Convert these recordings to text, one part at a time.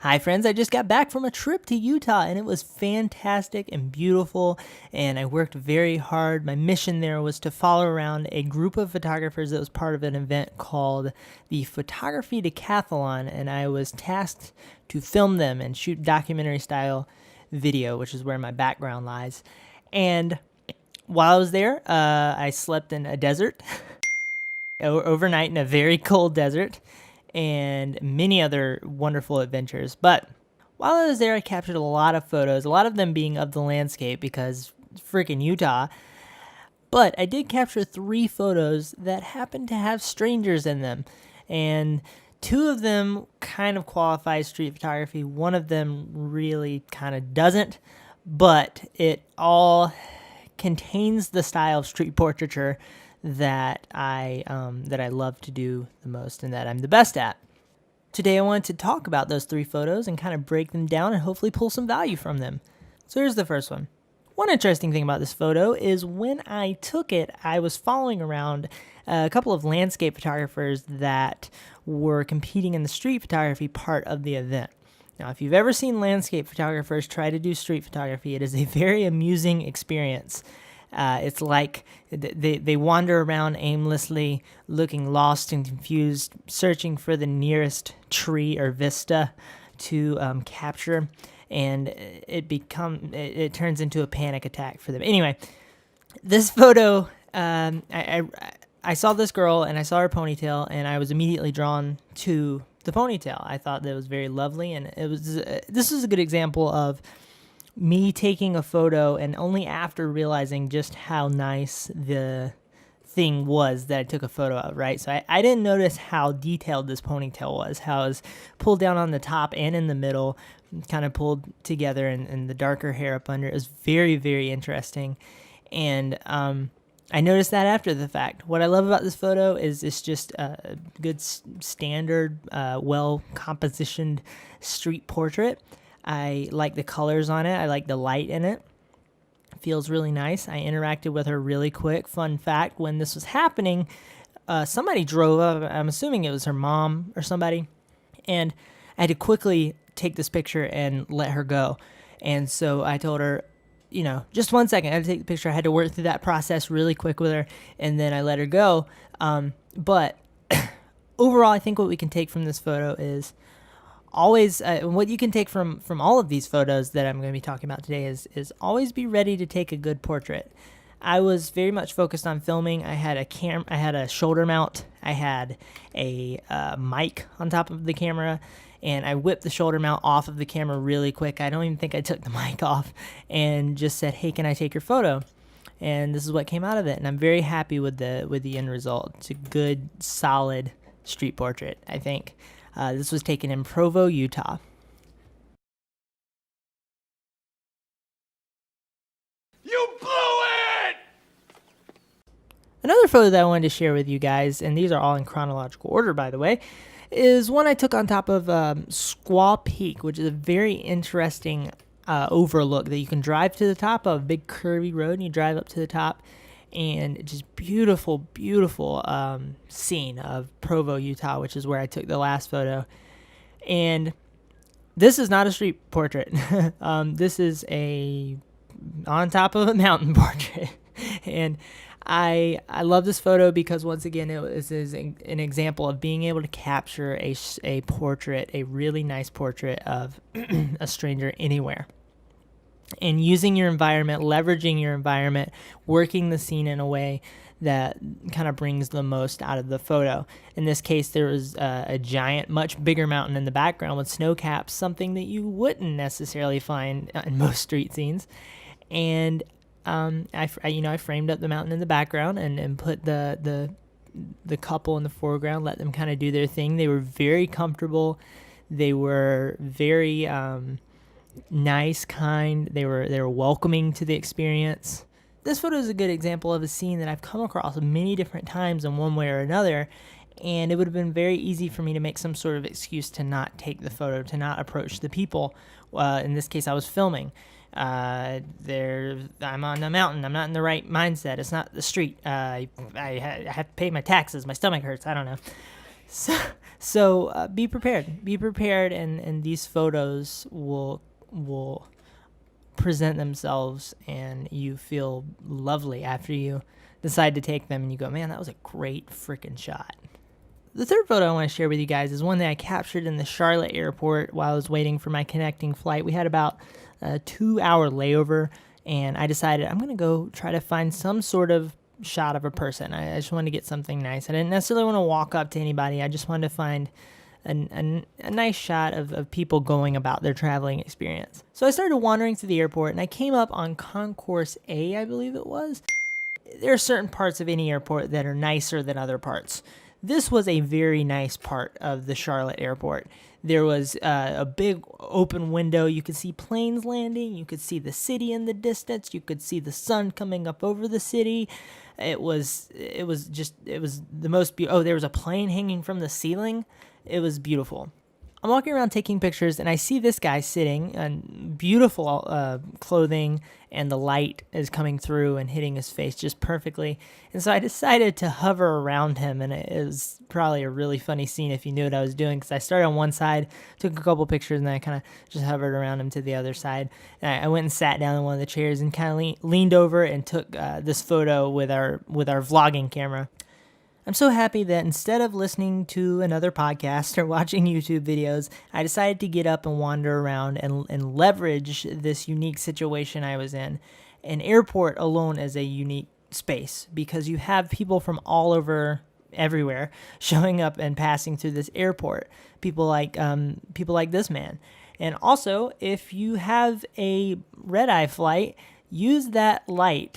Hi friends, I just got back from a trip to Utah and it was fantastic and beautiful, and I worked very hard. My mission there was to follow around a group of photographers that was part of an event called the Photography Decathlon, and I was tasked to film them and shoot documentary style video, which is where my background lies. And while I was there, I slept in a desert overnight in a very cold desert, and many other wonderful adventures. But while I was there, I captured a lot of photos, a lot of them being of the landscape because freaking Utah. But I did capture 3 photos that happened to have strangers in them. And 2 of them kind of qualify as street photography. One of them really kind of doesn't, but it all contains the style of street portraiture that I love to do the most and that I'm the best at. Today I wanted to talk about those 3 photos and kind of break them down and hopefully pull some value from them. So here's the first one. One interesting thing about this photo is when I took it, I was following around a couple of landscape photographers that were competing in the street photography part of the event. Now, if you've ever seen landscape photographers try to do street photography, it is a very amusing experience. It's like they wander around aimlessly, looking lost and confused, searching for the nearest tree or vista to capture, and it turns into a panic attack for them. Anyway, this photo, I saw this girl and I saw her ponytail, and I was immediately drawn to the ponytail. I thought that it was very lovely, and this is a good example of me taking a photo and only after realizing just how nice the thing was that I took a photo of, right? So I didn't notice how detailed this ponytail was, how it was pulled down on the top and in the middle, kind of pulled together, and the darker hair up under. It was very, very interesting. And I noticed that after the fact. What I love about this photo is it's just a good standard, well-compositioned street portrait. I like the colors on it. I like the light in it. It feels really nice. I interacted with her really quick. Fun fact, when this was happening, somebody drove up. I'm assuming it was her mom or somebody. And I had to quickly take this picture and let her go. And so I told her, just 1 second. I had to take the picture. I had to work through that process really quick with her. And then I let her go. But overall, I think what we can take from this photo is always, what you can take from all of these photos that I'm going to be talking about today is always be ready to take a good portrait. I was very much focused on filming. I had a shoulder mount. I had a mic on top of the camera, and I whipped the shoulder mount off of the camera really quick. I don't even think I took the mic off, and just said, "Hey, can I take your photo?" And this is what came out of it, and I'm very happy with the end result. It's a good, solid street portrait, I think. This was taken in Provo, Utah. You blew it! Another photo that I wanted to share with you guys, and these are all in chronological order, by the way, is one I took on top of Squaw Peak, which is a very interesting overlook that you can drive to the top of, a big curvy road, and you drive up to the top. And just beautiful, beautiful scene of Provo, Utah, which is where I took the last photo. And this is not a street portrait. This is on top of a mountain portrait. And I love this photo because, once again, it is an example of being able to capture a portrait, a really nice portrait of a stranger anywhere. And using your environment, leveraging your environment, working the scene in a way that kind of brings the most out of the photo. In this case, there was a giant, much bigger mountain in the background with snow caps, something that you wouldn't necessarily find in most street scenes. And I framed up the mountain in the background and put the couple in the foreground, let them kind of do their thing. They were very comfortable. They were very nice, kind. They were welcoming to the experience. This photo is a good example of a scene that I've come across many different times in one way or another, and it would have been very easy for me to make some sort of excuse to not take the photo, to not approach the people. In this case, I was filming. I'm on the mountain. I'm not in the right mindset. It's not the street. I have to pay my taxes. My stomach hurts. I don't know. So be prepared. Be prepared, and these photos will present themselves, and you feel lovely after you decide to take them, and you go, man, that was a great freaking shot. The third photo I want to share with you guys is one that I captured in the Charlotte airport while I was waiting for my connecting flight. We had about a 2-hour layover, and I decided I'm going to go try to find some sort of shot of a person. I just wanted to get something nice. I didn't necessarily want to walk up to anybody. I just wanted to find a nice shot of people going about their traveling experience. So I started wandering through the airport, and I came up on Concourse A, I believe it was. There are certain parts of any airport that are nicer than other parts. This was a very nice part of the Charlotte airport. There was a big open window. You could see planes landing. You could see the city in the distance. You could see the sun coming up over the city. It was the most beautiful. Oh, there was a plane hanging from the ceiling. It was beautiful. I'm walking around taking pictures, and I see this guy sitting in beautiful clothing, and the light is coming through and hitting his face just perfectly. And so I decided to hover around him, and it was probably a really funny scene if you knew what I was doing, because I started on one side, took a couple pictures, and then I kind of just hovered around him to the other side. And I went and sat down in one of the chairs and kind of leaned over and took this photo with our vlogging camera. I'm so happy that instead of listening to another podcast or watching YouTube videos, I decided to get up and wander around and leverage this unique situation I was in. An airport alone is a unique space because you have people from all over everywhere showing up and passing through this airport. People like this man. And also, if you have a red-eye flight, use that light.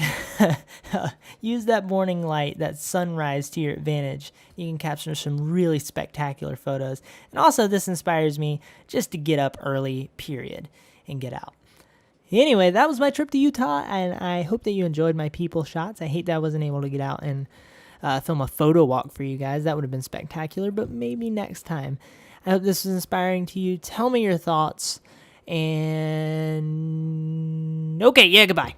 Use that morning light, that sunrise to your advantage. You can capture some really spectacular photos. And also, this inspires me just to get up early, period, and get out. Anyway, that was my trip to Utah, and I hope that you enjoyed my people shots. I hate that I wasn't able to get out and film a photo walk for you guys. That would have been spectacular, but maybe next time. I hope this was inspiring to you. Tell me your thoughts. And okay, yeah, goodbye.